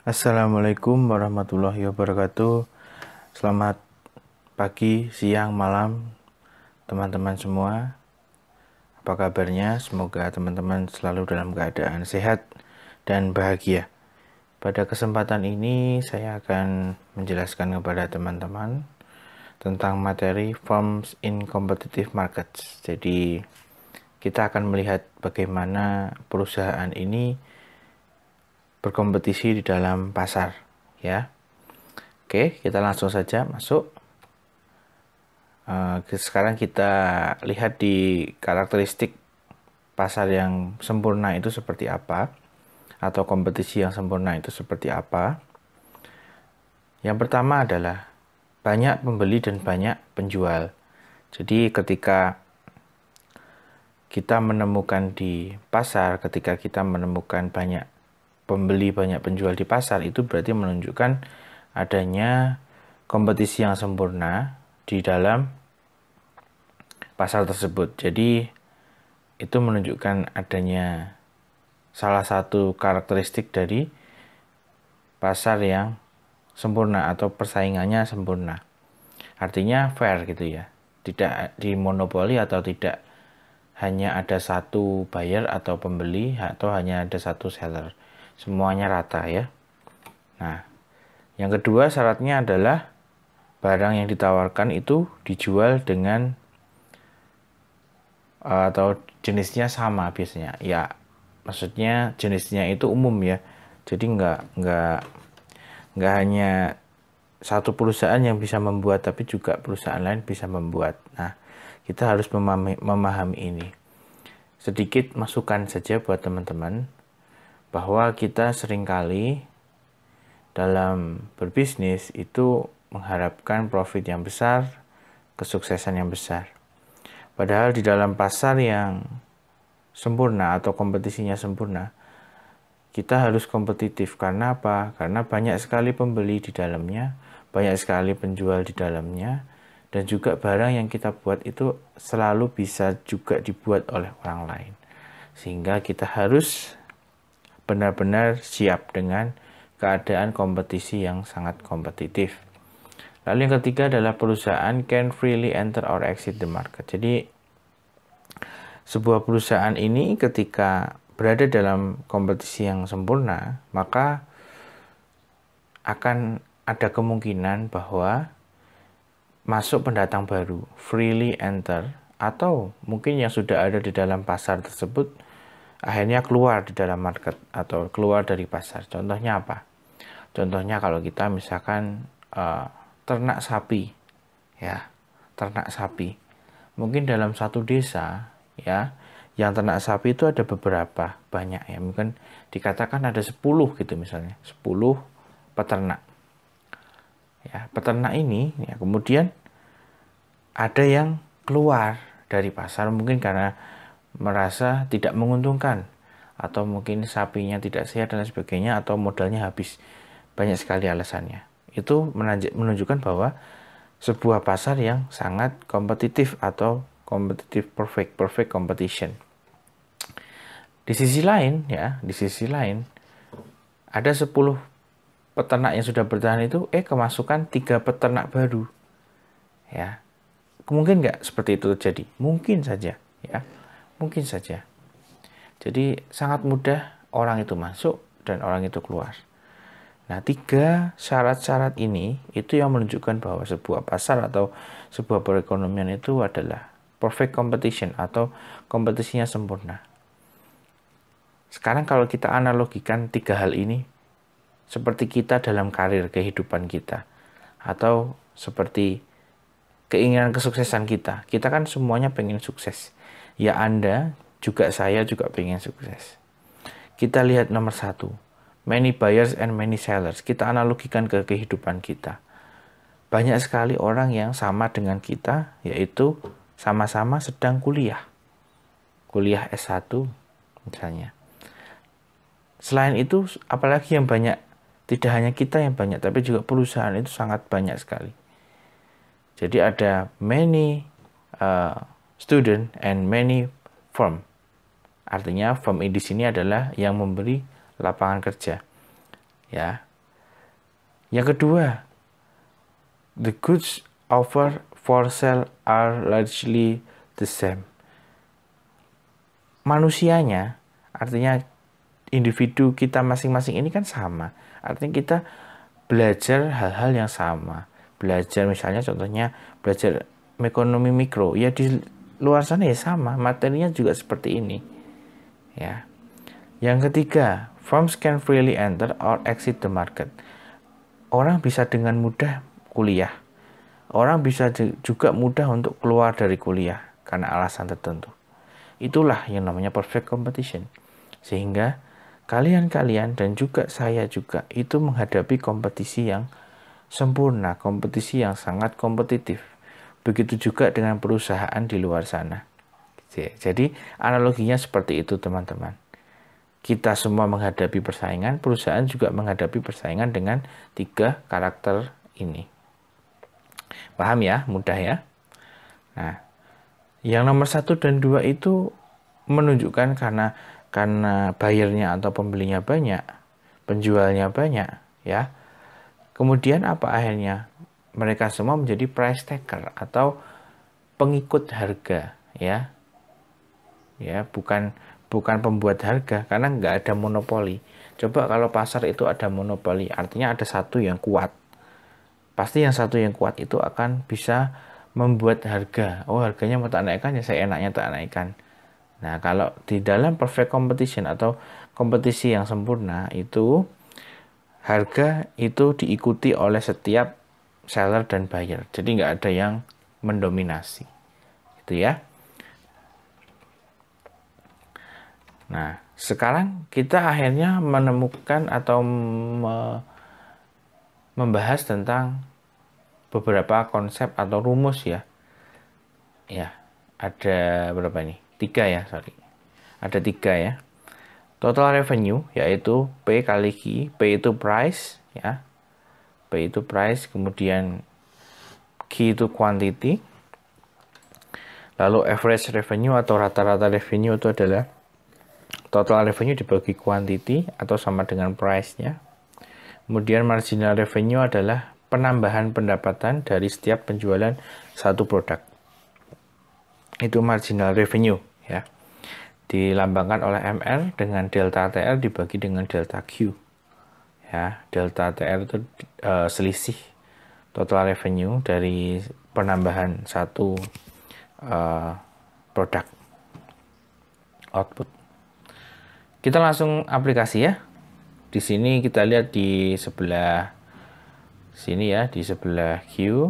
Assalamualaikum warahmatullahi wabarakatuh. Selamat pagi, siang, malam, teman-teman semua. Apa kabarnya? Semoga teman-teman selalu dalam keadaan sehat dan bahagia. Pada kesempatan ini, saya akan menjelaskan kepada teman-teman tentang materi Firms in Competitive Markets. Jadi, kita akan melihat bagaimana perusahaan ini berkompetisi di dalam pasar, ya. Oke, kita langsung saja masuk. Sekarang kita lihat di karakteristik pasar yang sempurna itu seperti apa, atau kompetisi yang sempurna itu seperti apa. Yang pertama adalah banyak pembeli dan banyak penjual. Jadi ketika kita menemukan di pasar, ketika kita menemukan banyak pembeli, banyak penjual di pasar, itu berarti menunjukkan adanya kompetisi yang sempurna di dalam pasar tersebut. Jadi itu menunjukkan adanya salah satu karakteristik dari pasar yang sempurna atau persaingannya sempurna. Artinya fair gitu ya. Tidak dimonopoli atau tidak hanya ada satu buyer atau pembeli atau hanya ada satu seller. Semuanya rata ya. Nah, yang kedua syaratnya adalah barang yang ditawarkan itu dijual dengan atau jenisnya sama biasanya. Ya, maksudnya jenisnya itu umum ya. Jadi nggak hanya satu perusahaan yang bisa membuat, tapi juga perusahaan lain bisa membuat. Nah, kita harus memahami ini. Sedikit masukan saja buat teman-teman bahwa kita seringkali dalam berbisnis itu mengharapkan profit yang besar, kesuksesan yang besar. Padahal di dalam pasar yang sempurna atau kompetisinya sempurna, kita harus kompetitif. Karena apa? Karena banyak sekali pembeli di dalamnya, banyak sekali penjual di dalamnya, dan juga barang yang kita buat itu selalu bisa juga dibuat oleh orang lain. Sehingga kita harus benar-benar siap dengan keadaan kompetisi yang sangat kompetitif. Lalu yang ketiga adalah perusahaan can freely enter or exit the market. Jadi sebuah perusahaan ini ketika berada dalam kompetisi yang sempurna, maka akan ada kemungkinan bahwa masuk pendatang baru, freely enter, atau mungkin yang sudah ada di dalam pasar tersebut akhirnya keluar di dalam market atau keluar dari pasar. Contohnya apa? Contohnya kalau kita misalkan ternak sapi, ya, ternak sapi. Mungkin dalam satu desa, ya, yang ternak sapi itu ada beberapa, banyak ya. Mungkin dikatakan ada 10 gitu misalnya, 10 peternak. Ya, peternak ini ya, kemudian ada yang keluar dari pasar mungkin karena merasa tidak menguntungkan, atau mungkin sapinya tidak sehat dan sebagainya, atau modalnya habis. Banyak sekali alasannya. Itu menunjukkan bahwa sebuah pasar yang sangat kompetitif atau kompetitif perfect competition. Di sisi lain ya, di sisi lain ada 10 peternak yang sudah bertahan itu kemasukan 3 peternak baru. Ya. Mungkin nggak seperti itu terjadi? Mungkin saja ya. Mungkin saja. Jadi sangat mudah orang itu masuk dan orang itu keluar. Nah, 3 syarat-syarat ini itu yang menunjukkan bahwa sebuah pasar atau sebuah perekonomian itu adalah perfect competition atau kompetisinya sempurna. Sekarang kalau kita analogikan 3 hal ini seperti kita dalam karir kehidupan kita, atau seperti keinginan kesuksesan kita. Kita kan semuanya pengen sukses. Ya, Anda juga, saya juga pengen sukses. Kita lihat nomor 1. Many buyers and many sellers. Kita analogikan ke kehidupan kita. Banyak sekali orang yang sama dengan kita, yaitu sama-sama sedang kuliah. Kuliah S1 misalnya. Selain itu, apalagi yang banyak, tidak hanya kita yang banyak, tapi juga perusahaan itu sangat banyak sekali. Jadi ada many student and many firm. Artinya firm di sini adalah yang memberi lapangan kerja. Ya, Yang kedua, the goods offered for sale are largely the same. Manusianya, artinya individu kita masing-masing ini kan sama. Artinya kita belajar hal-hal yang sama. Belajar misalnya contohnya belajar ekonomi mikro, ya di luar sana ya sama, materinya juga seperti ini. Ya. Yang ketiga, firms can freely enter or exit the market. Orang bisa dengan mudah kuliah. Orang bisa juga mudah untuk keluar dari kuliah karena alasan tertentu. Itulah yang namanya perfect competition. Sehingga kalian dan juga saya juga itu menghadapi kompetisi yang sempurna, kompetisi yang sangat kompetitif. Begitu juga dengan perusahaan di luar sana. Jadi analoginya seperti itu teman-teman. Kita semua menghadapi persaingan, perusahaan juga menghadapi persaingan dengan 3 karakter ini. Paham ya? Mudah ya? Nah, yang nomor 1 dan 2 itu menunjukkan karena buyernya atau pembelinya banyak, penjualnya banyak, ya. Kemudian apa akhirnya? Mereka semua menjadi price taker atau pengikut harga, ya. Ya, bukan pembuat harga karena nggak ada monopoli. Coba kalau pasar itu ada monopoli, artinya ada satu yang kuat. Pasti yang satu yang kuat itu akan bisa membuat harga. Oh, harganya mau tak naikkan ya saya enaknya tak naikkan. Nah, kalau di dalam perfect competition atau kompetisi yang sempurna itu harga itu diikuti oleh setiap seller dan buyer. Jadi nggak ada yang mendominasi. Itu ya. Nah, sekarang kita akhirnya menemukan atau membahas tentang beberapa konsep atau rumus ya. Ya, ada berapa ini? 3 ya, sorry. Ada 3 ya. Total revenue yaitu P kali Q. P itu price ya. P itu price, kemudian Q itu quantity. Lalu average revenue atau rata-rata revenue itu adalah total revenue dibagi quantity atau sama dengan price-nya. Kemudian marginal revenue adalah penambahan pendapatan dari setiap penjualan satu produk. Itu marginal revenue ya. Dilambangkan oleh MR dengan delta TR dibagi dengan delta Q. Ya, delta TR itu selisih total revenue dari penambahan satu produk output. Kita langsung aplikasi ya. Di sini kita lihat di sebelah sini ya, di sebelah Q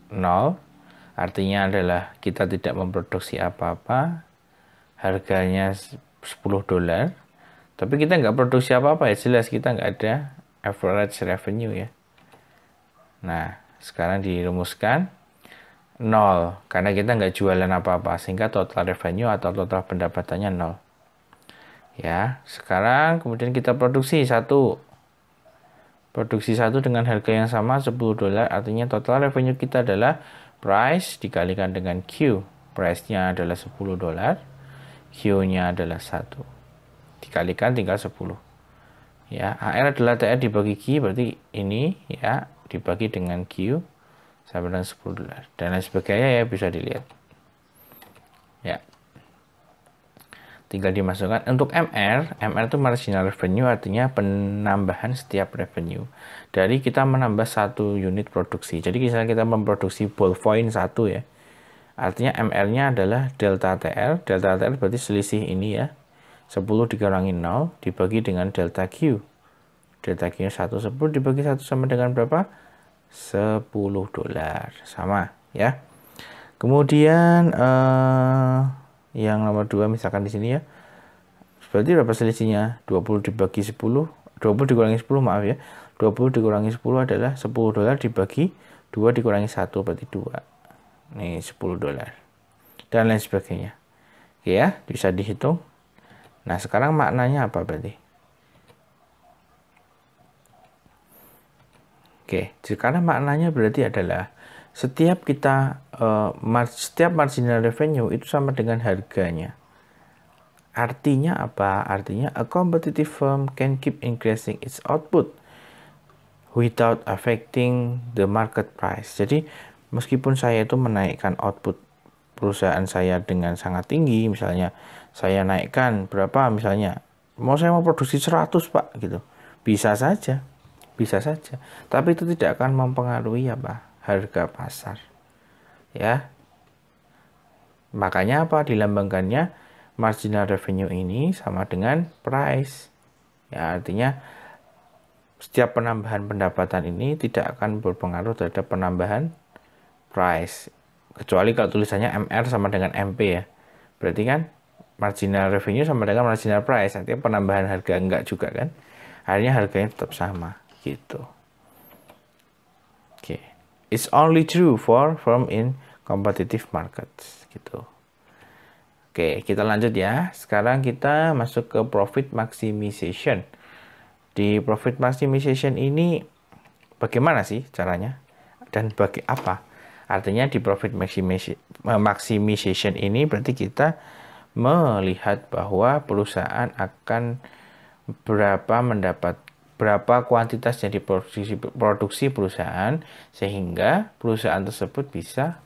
0 artinya adalah kita tidak memproduksi apa-apa, harganya $10, tapi kita nggak produksi apa-apa ya, jelas kita nggak ada average revenue ya. Nah, sekarang dirumuskan 0 karena kita nggak jualan apa-apa, sehingga total revenue atau total pendapatannya 0. Ya, sekarang kemudian kita produksi satu dengan harga yang sama $10, artinya total revenue kita adalah price dikalikan dengan Q. Price-nya adalah $10, Q-nya adalah 1. Dikalikan tinggal 10. Ya, AR adalah TR dibagi Q, berarti ini ya dibagi dengan Q sama dengan $10 dan lain sebagainya ya, bisa dilihat. Ya. Tinggal dimasukkan. Untuk MR itu marginal revenue, artinya penambahan setiap revenue. Dari kita menambah satu unit produksi. Jadi misalnya kita memproduksi ballpoint 1 ya. Artinya MR-nya adalah delta TR. Delta TR berarti selisih ini ya. 10 dikurangi 0 dibagi dengan delta Q. Delta Q-nya 1, 10 dibagi 1 sama dengan berapa? $10. Sama ya. Kemudian yang nomor 2 misalkan di sini ya. Berarti berapa selisihnya? 20 dibagi 10, 20 dikurangi 10 maaf ya. 20 dikurangi 10 adalah $10 dibagi 2 dikurangi 1 berarti 2. Nih $10. Dan lain sebagainya. Oke ya, bisa dihitung. Nah, sekarang maknanya apa berarti? Oke, sekarang maknanya berarti adalah setiap marginal revenue itu sama dengan harganya. Artinya apa? Artinya a competitive firm can keep increasing its output without affecting the market price. Jadi meskipun saya itu menaikkan output perusahaan saya dengan sangat tinggi, misalnya saya naikkan berapa, misalnya saya mau produksi 100 Pak gitu, bisa saja, tapi itu tidak akan mempengaruhi harga pasar, ya. Makanya dilambangkannya marginal revenue ini sama dengan price, ya, artinya setiap penambahan pendapatan ini tidak akan berpengaruh terhadap penambahan price, kecuali kalau tulisannya MR sama dengan MP, ya. Berarti kan marginal revenue sama dengan marginal price, artinya penambahan harga, enggak juga kan. Akhirnya harganya tetap sama gitu. Oke. It's only true for firm in competitive markets gitu. Oke, kita lanjut ya. Sekarang kita masuk ke profit maximization. Di profit maximization ini bagaimana sih caranya? Dan bagi apa? Artinya di profit maximization ini berarti kita melihat bahwa perusahaan akan berapa kuantitas yang diproduksi perusahaan sehingga perusahaan tersebut bisa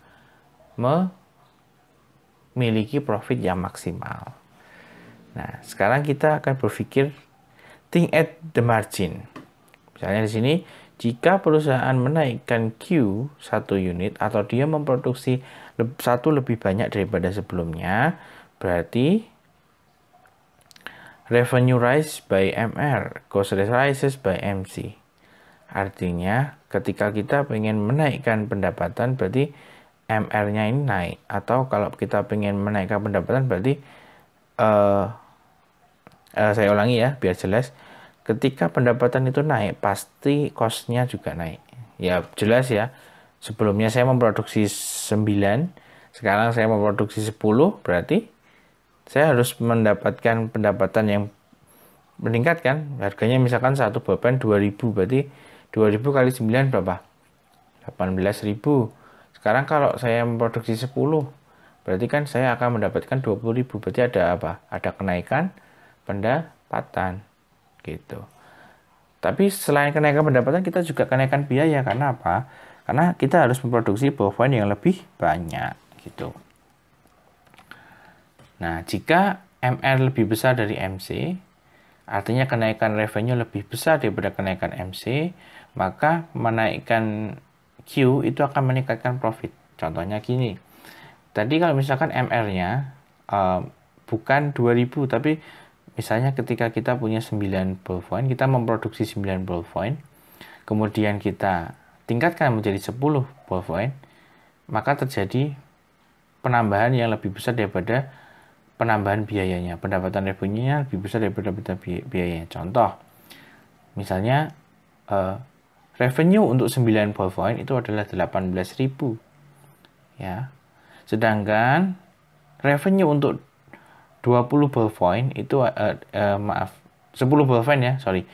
memiliki profit yang maksimal. Nah, sekarang kita akan berpikir think at the margin. Misalnya di sini, jika perusahaan menaikkan Q 1 unit atau dia memproduksi satu lebih banyak daripada sebelumnya, berarti revenue rise by MR, cost rises by MC. Artinya, ketika kita ingin menaikkan pendapatan, berarti MR-nya ini naik. Atau kalau kita ingin menaikkan pendapatan, berarti saya ulangi ya, biar jelas. Ketika pendapatan itu naik, pasti cost-nya juga naik. Ya, jelas ya. Sebelumnya saya memproduksi 9, sekarang saya memproduksi 10, berarti saya harus mendapatkan pendapatan yang meningkat kan. Harganya misalkan satu bolpen 2.000, berarti 2.000 kali 9 berapa? 18.000. Sekarang kalau saya memproduksi 10, berarti kan saya akan mendapatkan 20.000. Berarti ada apa? Ada kenaikan pendapatan gitu. Tapi selain kenaikan pendapatan, kita juga kenaikan biaya. Karena apa? Karena kita harus memproduksi ballpoint yang lebih banyak gitu. Nah, jika MR lebih besar dari MC, artinya kenaikan revenue lebih besar daripada kenaikan MC, maka menaikkan Q itu akan meningkatkan profit. Contohnya gini. Tadi kalau misalkan MR-nya bukan 2.000, tapi misalnya ketika kita punya 9 ballpoint, kita memproduksi 9 ballpoint, kemudian kita tingkatkan menjadi 10 ballpoint, maka terjadi penambahan yang lebih besar daripada penambahan biayanya. Pendapatan revenue-nya lebih besar daripada biayanya. Contoh, misalnya revenue untuk 9 ballpoint itu adalah 18.000. Ya. Sedangkan revenue untuk 20 ballpoint itu 10 ballpoint ya, sorry.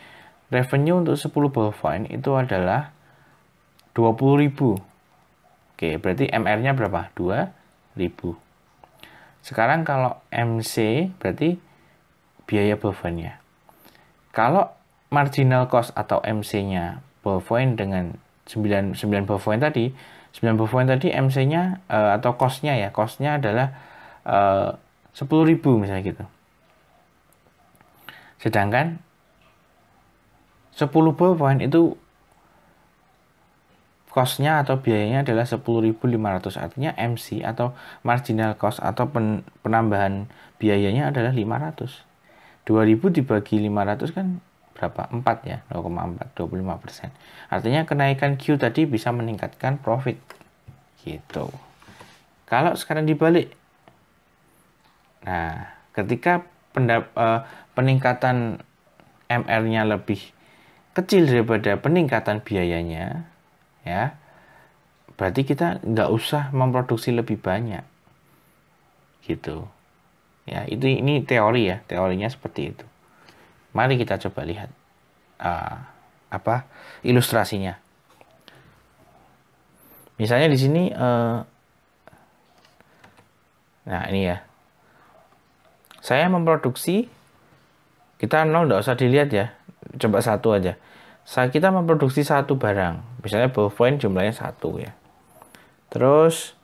Revenue untuk 10 ballpoint itu adalah 20.000. Oke, berarti MR-nya berapa? 2.000. Sekarang kalau MC berarti biaya ballpoint-nya. Kalau marginal cost atau MC-nya ballpoint dengan 9 ballpoint tadi, 9 ballpoint tadi MC-nya atau cost-nya ya, cost-nya adalah 10.000 misalnya gitu. Sedangkan 10 ballpoint itu cost-nya atau biayanya adalah 10.500. Artinya MC atau marginal cost atau penambahan biayanya adalah 500. 2.000 dibagi 500 kan berapa? 4 ya, 0,4, 25%. Artinya kenaikan Q tadi bisa meningkatkan profit. Gitu. Kalau sekarang dibalik. Nah, ketika peningkatan MR-nya lebih kecil daripada peningkatan biayanya, ya, berarti kita nggak usah memproduksi lebih banyak, gitu. Ya, ini teori ya, teorinya seperti itu. Mari kita coba lihat ilustrasinya. Misalnya di sini, nah ini ya, saya memproduksi, kita 0 nggak usah dilihat ya, coba 1 aja. Saat kita memproduksi satu barang, misalnya ballpoint jumlahnya 1 ya. Terus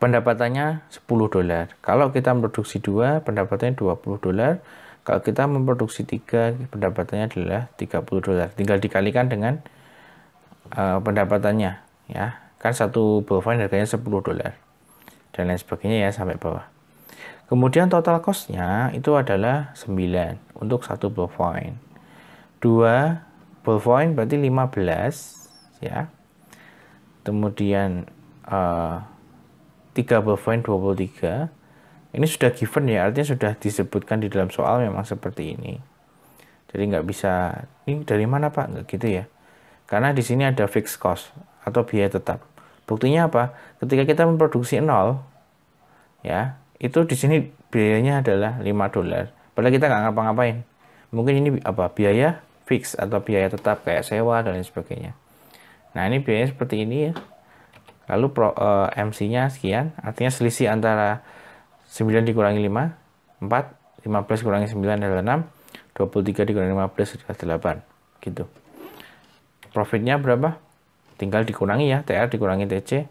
pendapatannya $10. Kalau kita memproduksi 2, pendapatannya $20. Kalau kita memproduksi 3, pendapatannya adalah $30. Tinggal dikalikan dengan pendapatannya ya. Kan satu ballpoint harganya $10 dan lain sebagainya ya sampai bawah. Kemudian total cost-nya itu adalah 9 untuk satu ballpoint. 2 ballpoint berarti 15 ya. Kemudian 3 ballpoint 23. Ini sudah given ya, artinya sudah disebutkan di dalam soal memang seperti ini. Jadi nggak bisa, ini dari mana Pak? Nggak gitu ya. Karena di sini ada fixed cost atau biaya tetap. Buktinya apa? Ketika kita memproduksi 0, ya, itu di sini biayanya adalah $5. Padahal kita nggak ngapa-ngapain. Mungkin ini apa? Biaya fix atau biaya tetap kayak sewa dan lain sebagainya. Nah, ini biayanya seperti ini ya. Lalu MC-nya sekian, artinya selisih antara 9 dikurangi 5, 4, 15 kurangi 9 adalah 6, 23 dikurangi 15 adalah 8, gitu. Profitnya berapa? Tinggal dikurangi ya, TR dikurangi TC.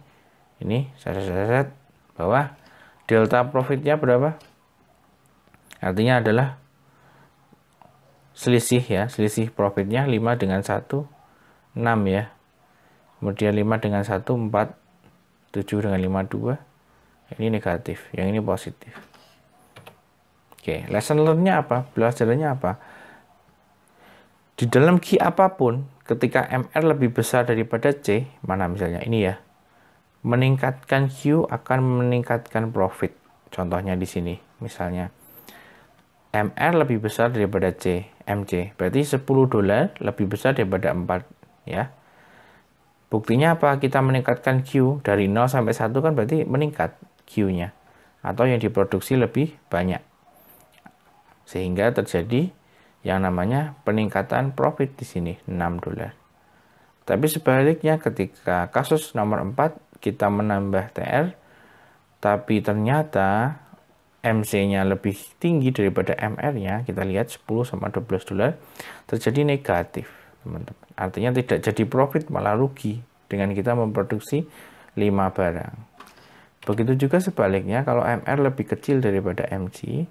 Ini set bawah. Delta profitnya berapa? Artinya adalah selisih ya, selisih profitnya 5 dengan 1, 6 ya. Kemudian 5 dengan 1, 4, 7 dengan 5, 2. Ini negatif, yang ini positif. Oke, lesson learn-nya apa? Belajarannya apa? Di dalam Q apapun, ketika MR lebih besar daripada C, mana misalnya ini ya, meningkatkan Q akan meningkatkan profit. Contohnya di sini, misalnya MR lebih besar daripada C, MC. Berarti $10 lebih besar daripada 4, ya. Buktinya apa? Kita meningkatkan Q dari 0 sampai 1 kan berarti meningkat Q-nya. Atau yang diproduksi lebih banyak. Sehingga terjadi yang namanya peningkatan profit di sini, $6. Tapi sebaliknya ketika kasus nomor 4, kita menambah TR, tapi ternyata MC-nya lebih tinggi daripada MR-nya, kita lihat 10 sama $12, terjadi negatif, teman-teman. Artinya tidak jadi profit, malah rugi dengan kita memproduksi 5 barang. Begitu juga sebaliknya, kalau MR lebih kecil daripada MC,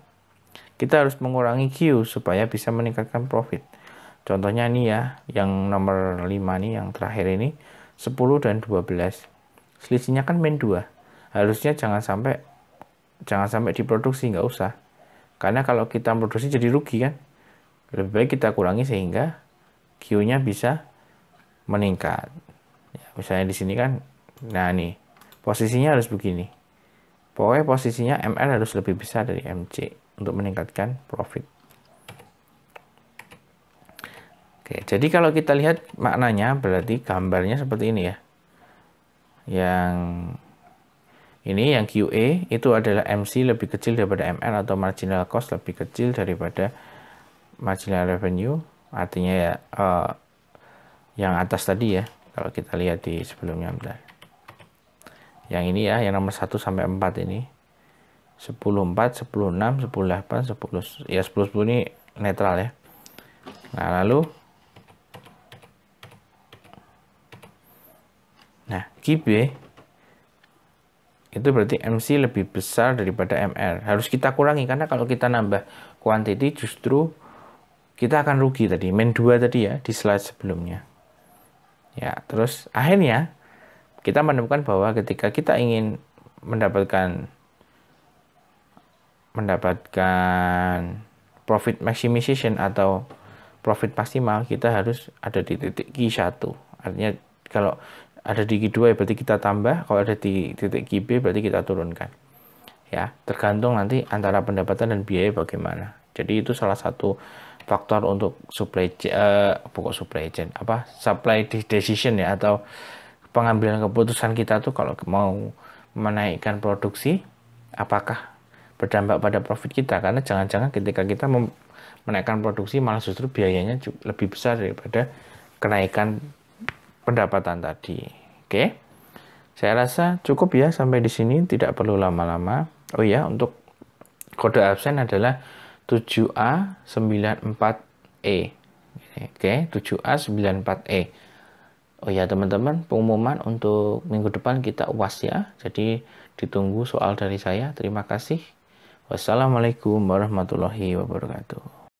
kita harus mengurangi Q supaya bisa meningkatkan profit. Contohnya ini ya, yang nomor 5 nih, yang terakhir ini, 10 dan 12. Selisihnya kan min 2. Harusnya jangan sampai diproduksi, nggak usah. Karena kalau kita produksi jadi rugi kan. Lebih baik kita kurangi sehingga Q-nya bisa meningkat. Ya, misalnya di sini kan, nah nih, posisinya harus begini. Pokoknya posisinya MR harus lebih besar dari MC untuk meningkatkan profit. Oke, jadi kalau kita lihat maknanya berarti gambarnya seperti ini ya. Yang ini yang QA itu adalah MC lebih kecil daripada MR atau marginal cost lebih kecil daripada marginal revenue. Artinya ya yang atas tadi ya. Kalau kita lihat di sebelumnya bentar. Yang ini ya, yang nomor 1 sampai 4 ini. 10, 4, 10, 6, 10, 8, 10. Ya 10, 10 ini netral ya. Nah lalu. Nah QB. Itu berarti MC lebih besar daripada MR. Harus kita kurangi, karena kalau kita nambah quantity justru kita akan rugi tadi. Min 2 tadi ya, di slide sebelumnya. Ya, terus akhirnya kita menemukan bahwa ketika kita ingin mendapatkan profit maximization atau profit maksimal, kita harus ada di titik Q1. Artinya kalau ada di Q2 ya berarti kita tambah, kalau ada di titik QB berarti kita turunkan. Ya, tergantung nanti antara pendapatan dan biaya bagaimana. Jadi itu salah satu faktor untuk supply decision ya, atau pengambilan keputusan kita tuh kalau mau menaikkan produksi apakah berdampak pada profit kita, karena jangan-jangan ketika kita menaikkan produksi malah justru biayanya lebih besar daripada kenaikan pendapatan tadi. Oke. Saya rasa cukup ya sampai di sini, tidak perlu lama-lama. Oh ya, untuk kode absen adalah 7A94E. Oke, 7A 94E. Oh ya teman-teman, pengumuman untuk minggu depan kita UAS ya. Jadi ditunggu soal dari saya. Terima kasih. Wassalamualaikum warahmatullahi wabarakatuh.